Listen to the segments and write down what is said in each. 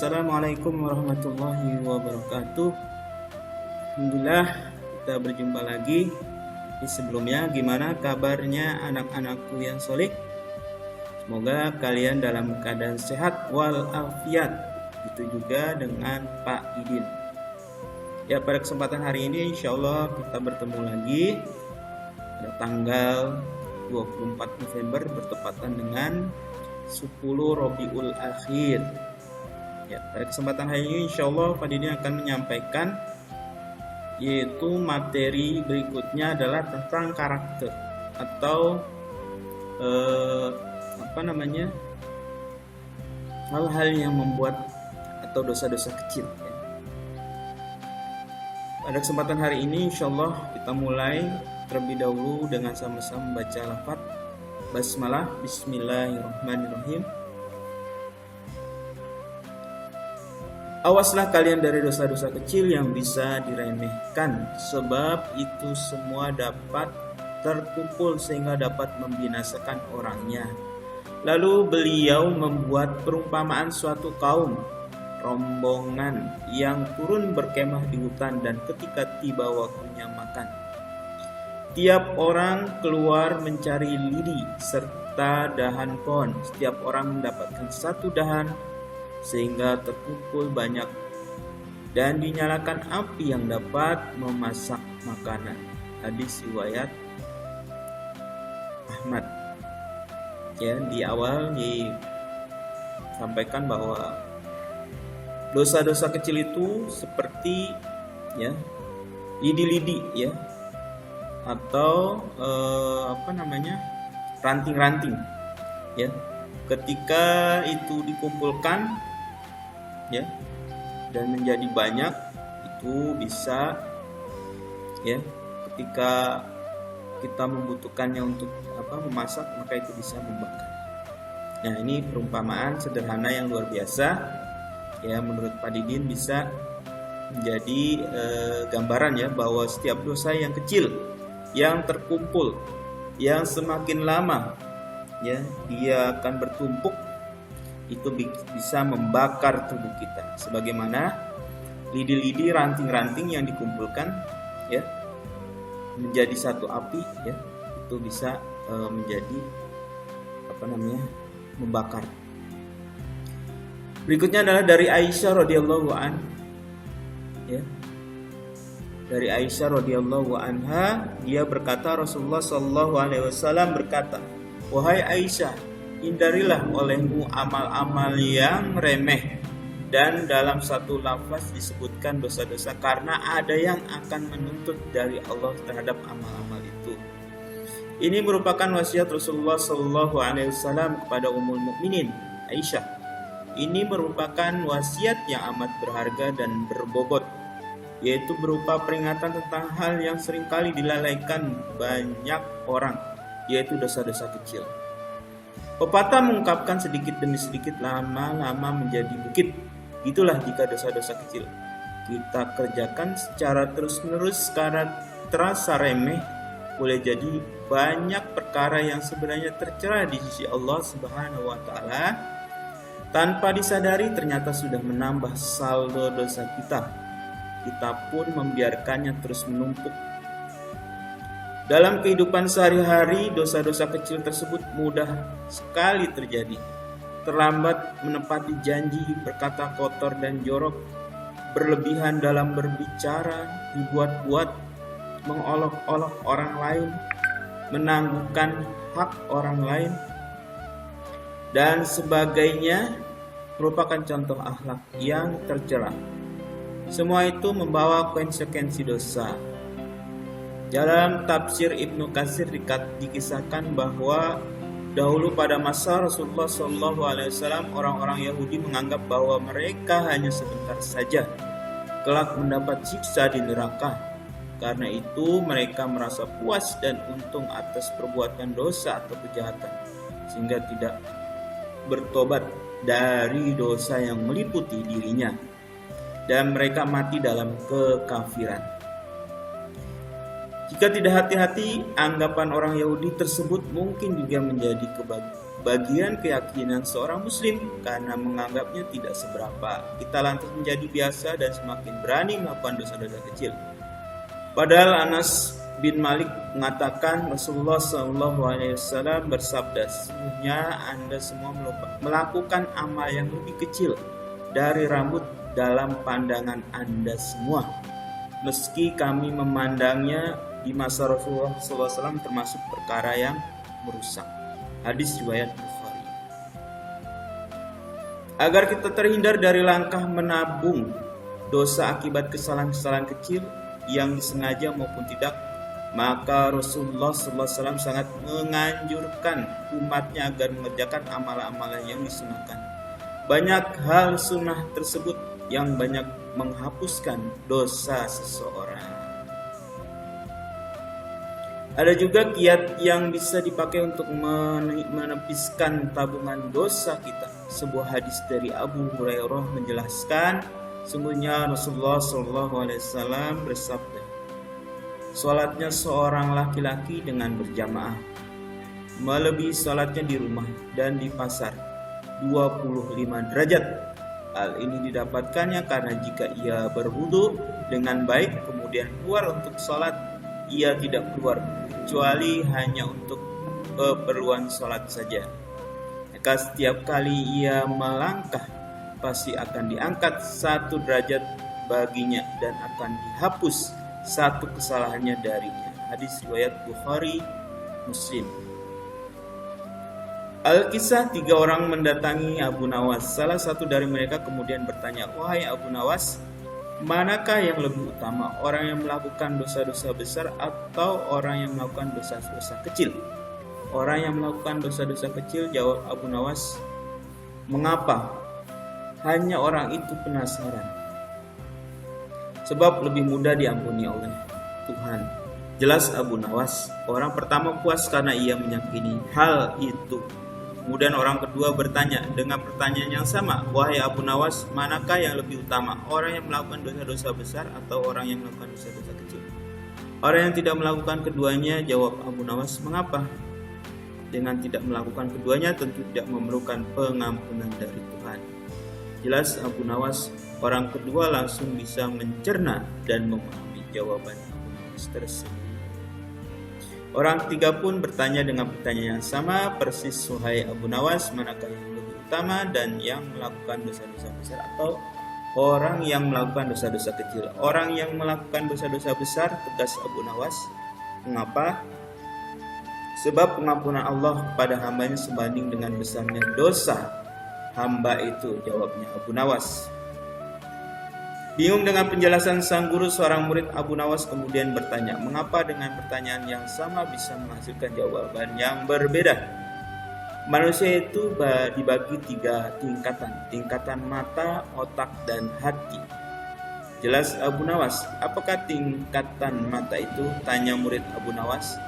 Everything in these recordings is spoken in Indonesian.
Assalamualaikum warahmatullahi wabarakatuh. Alhamdulillah kita berjumpa lagi. Sebelumnya gimana kabarnya anak-anakku yang soleh? Semoga kalian dalam keadaan sehat walafiat. Begitu juga dengan Pak Idin. Ya, pada kesempatan hari ini insya Allah kita bertemu lagi pada tanggal 24 November bertepatan dengan 10 Rabiul Akhir. Ya, pada kesempatan hari ini insya Allah Pak Didi akan menyampaikan yaitu materi berikutnya adalah tentang karakter atau hal-hal yang membuat atau dosa-dosa kecil. Ya. Pada kesempatan hari ini insya Allah kita mulai terlebih dahulu dengan sama-sama membaca lafaz basmalah. Bismillahirrahmanirrahim. Awaslah kalian dari dosa-dosa kecil yang bisa diremehkan, sebab itu semua dapat terkumpul sehingga dapat membinasakan orangnya. Lalu beliau membuat perumpamaan suatu kaum, rombongan yang turun berkemah di hutan dan ketika tiba waktunya makan. Tiap orang keluar mencari lidi serta dahan pohon. Setiap orang mendapatkan satu dahan sehingga terkumpul banyak dan dinyalakan api yang dapat memasak makanan. Hadis riwayat Ahmad. Ya, di awal disampaikan bahwa dosa-dosa kecil itu seperti ya lidi-lidi ya atau ranting-ranting ya. Ketika itu dikumpulkan ya dan menjadi banyak, itu bisa ya ketika kita membutuhkannya untuk memasak, maka itu bisa membakar. Nah, ini perumpamaan sederhana yang luar biasa ya, menurut Pak Didin bisa menjadi gambaran ya bahwa setiap dosa yang kecil yang terkumpul, yang semakin lama ya dia akan bertumpuk, itu bisa membakar tubuh kita sebagaimana lidi-lidi ranting-ranting yang dikumpulkan ya menjadi satu api ya, itu bisa menjadi membakar. Berikutnya adalah dari Aisyah radhiyallahu an ya. Dari Aisyah radhiyallahu anha, dia berkata, Rasulullah sallallahu alaihi wasallam berkata, "Wahai Aisyah, hindarilah olehmu amal-amal yang remeh." Dan dalam satu lafaz disebutkan dosa-dosa karena ada yang akan menuntut dari Allah terhadap amal-amal itu. Ini merupakan wasiat Rasulullah sallallahu alaihi wasallam kepada Ummul Mukminin Aisyah. Ini merupakan wasiat yang amat berharga dan berbobot, yaitu berupa peringatan tentang hal yang seringkali dilalaikan banyak orang, yaitu dosa-dosa kecil. Pepatah mengungkapkan sedikit demi sedikit lama-lama menjadi bukit. Itulah jika dosa-dosa kecil kita kerjakan secara terus-menerus karena terasa remeh, boleh jadi banyak perkara yang sebenarnya tercela di sisi Allah Subhanahu wa taala. Tanpa disadari ternyata sudah menambah saldo dosa kita. Kita pun membiarkannya terus menumpuk. Dalam kehidupan sehari-hari, dosa-dosa kecil tersebut mudah sekali terjadi. Terlambat menepati janji, berkata kotor dan jorok, berlebihan dalam berbicara, dibuat-buat, mengolok-olok orang lain, menangguhkan hak orang lain, dan sebagainya merupakan contoh akhlak yang tercela. Semua itu membawa konsekuensi dosa. Dalam tafsir Ibnu Katsir dikisahkan bahwa dahulu pada masa Rasulullah SAW, orang-orang Yahudi menganggap bahwa mereka hanya sebentar saja kelak mendapat siksa di neraka. Karena itu mereka merasa puas dan untung atas perbuatan dosa atau kejahatan, sehingga tidak bertobat dari dosa yang meliputi dirinya, dan mereka mati dalam kekafiran. Jika tidak hati-hati, anggapan orang Yahudi tersebut mungkin juga menjadi bagian keyakinan seorang Muslim karena menganggapnya tidak seberapa. Kita lantas menjadi biasa dan semakin berani melakukan dosa-dosa kecil. Padahal Anas bin Malik mengatakan Rasulullah SAW bersabda, sesungguhnya Anda semua melakukan amal yang lebih kecil dari rambut dalam pandangan Anda semua, meski kami memandangnya di masa Rasulullah SAW termasuk perkara yang merusak. Hadis riwayat Bukhari. Agar kita terhindar dari langkah menabung dosa akibat kesalahan-kesalahan kecil yang disengaja maupun tidak, maka Rasulullah SAW sangat menganjurkan umatnya agar mengerjakan amalan-amalan yang disunahkan. Banyak hal sunnah tersebut yang banyak menghapuskan dosa seseorang. Ada juga kiat yang bisa dipakai untuk menepiskan tabungan dosa kita. Sebuah hadis dari Abu Hurairah menjelaskan, sungguhnya Rasulullah SAW bersabda, sholatnya seorang laki-laki dengan berjamaah melebihi sholatnya di rumah dan di pasar 25 derajat. Hal ini didapatkannya karena jika ia berwudu dengan baik kemudian keluar untuk sholat, ia tidak keluar kecuali hanya untuk keperluan sholat saja. Maka setiap kali ia melangkah pasti akan diangkat 1 derajat baginya dan akan dihapus 1 kesalahannya darinya. Hadis riwayat Bukhari, Muslim. Al-Kisah 3 orang mendatangi Abu Nawas. Salah satu dari mereka kemudian bertanya, wahai Abu Nawas, manakah yang lebih utama, orang yang melakukan dosa-dosa besar atau orang yang melakukan dosa-dosa kecil? Orang yang melakukan dosa-dosa kecil, jawab Abu Nawas. Mengapa? Hanya orang itu penasaran. Sebab lebih mudah diampuni oleh Tuhan. Jelas Abu Nawas. Orang pertama puas karena ia meyakini hal itu. Kemudian orang kedua bertanya dengan pertanyaan yang sama, wahai Abu Nawas, manakah yang lebih utama, orang yang melakukan dosa-dosa besar atau orang yang melakukan dosa-dosa kecil? Orang yang tidak melakukan keduanya, jawab Abu Nawas. Mengapa? Dengan tidak melakukan keduanya tentu tidak memerlukan pengampunan dari Tuhan. Jelas Abu Nawas. Orang kedua langsung bisa mencerna dan memahami jawaban Abu Nawas tersebut. Orang ketiga pun bertanya dengan pertanyaan yang sama persis, wahai Abu Nawas, manakah yang lebih utama, dan yang melakukan dosa-dosa besar atau orang yang melakukan dosa-dosa kecil? Orang yang melakukan dosa-dosa besar, tegas Abu Nawas. Mengapa? Sebab pengampunan Allah kepada hambanya sebanding dengan besarnya dosa hamba itu, jawabnya Abu Nawas. Bingung dengan penjelasan sang guru, seorang murid Abu Nawas kemudian bertanya, mengapa dengan pertanyaan yang sama bisa menghasilkan jawaban yang berbeda? Manusia itu dibagi 3 tingkatan, tingkatan mata, otak, dan hati. Jelas Abu Nawas. Apakah tingkatan mata itu? Tanya murid Abu Nawas.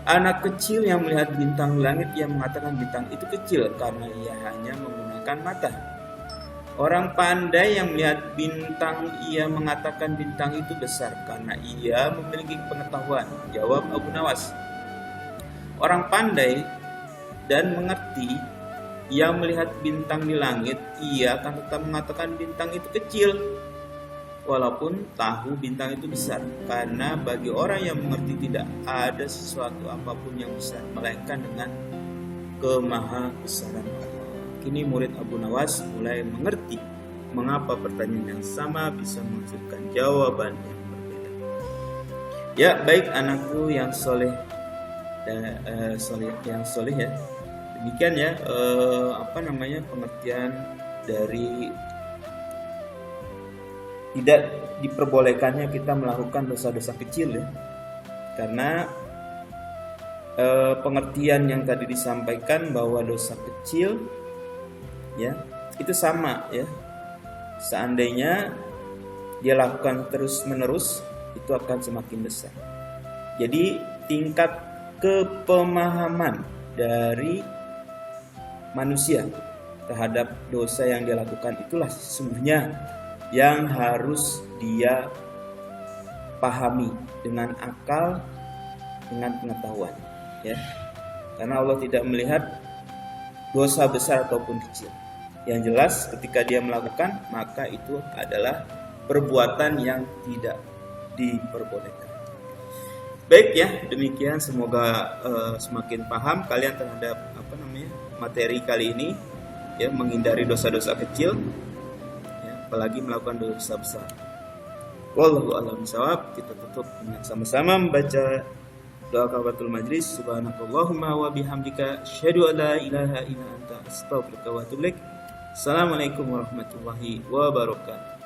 Anak kecil yang melihat bintang di langit, yang mengatakan bintang itu kecil karena ia hanya menggunakan mata. Orang pandai yang melihat bintang, ia mengatakan bintang itu besar karena ia memiliki pengetahuan, jawab Abu Nawas. Orang pandai dan mengerti yang melihat bintang di langit, ia akan tetap mengatakan bintang itu kecil walaupun tahu bintang itu besar, karena bagi orang yang mengerti tidak ada sesuatu apapun yang besar melainkan dengan kemahabesaran Allah. Kini murid Abu Nawas mulai mengerti mengapa pertanyaan yang sama bisa menghasilkan jawaban yang berbeda. Ya, baik anakku yang soleh, ya. Demikian ya pengertian dari tidak diperbolehkannya kita melakukan dosa-dosa kecil ya. Karena pengertian yang tadi disampaikan bahwa dosa kecil ya itu sama ya, seandainya dia lakukan terus-menerus itu akan semakin besar. Jadi tingkat kepemahaman dari manusia terhadap dosa yang dia lakukan itulah sesungguhnya yang harus dia pahami dengan akal, dengan pengetahuan, ya. Karena Allah tidak melihat dosa besar ataupun kecil. Yang jelas ketika dia melakukan, maka itu adalah perbuatan yang tidak diperbolehkan. Baik ya, demikian semoga semakin paham kalian terhadap materi kali ini, ya, menghindari dosa-dosa kecil, ya, apalagi melakukan dosa besar. Wallahu a'lam bishawab. Kita tutup dengan sama-sama membaca doa kafaratul majlis. Subhanakallahumma wa bihamdika asyhadu an la ilaha illa anta astaghfiruka wa atubu ilaik. Assalamualaikum warahmatullahi wabarakatuh.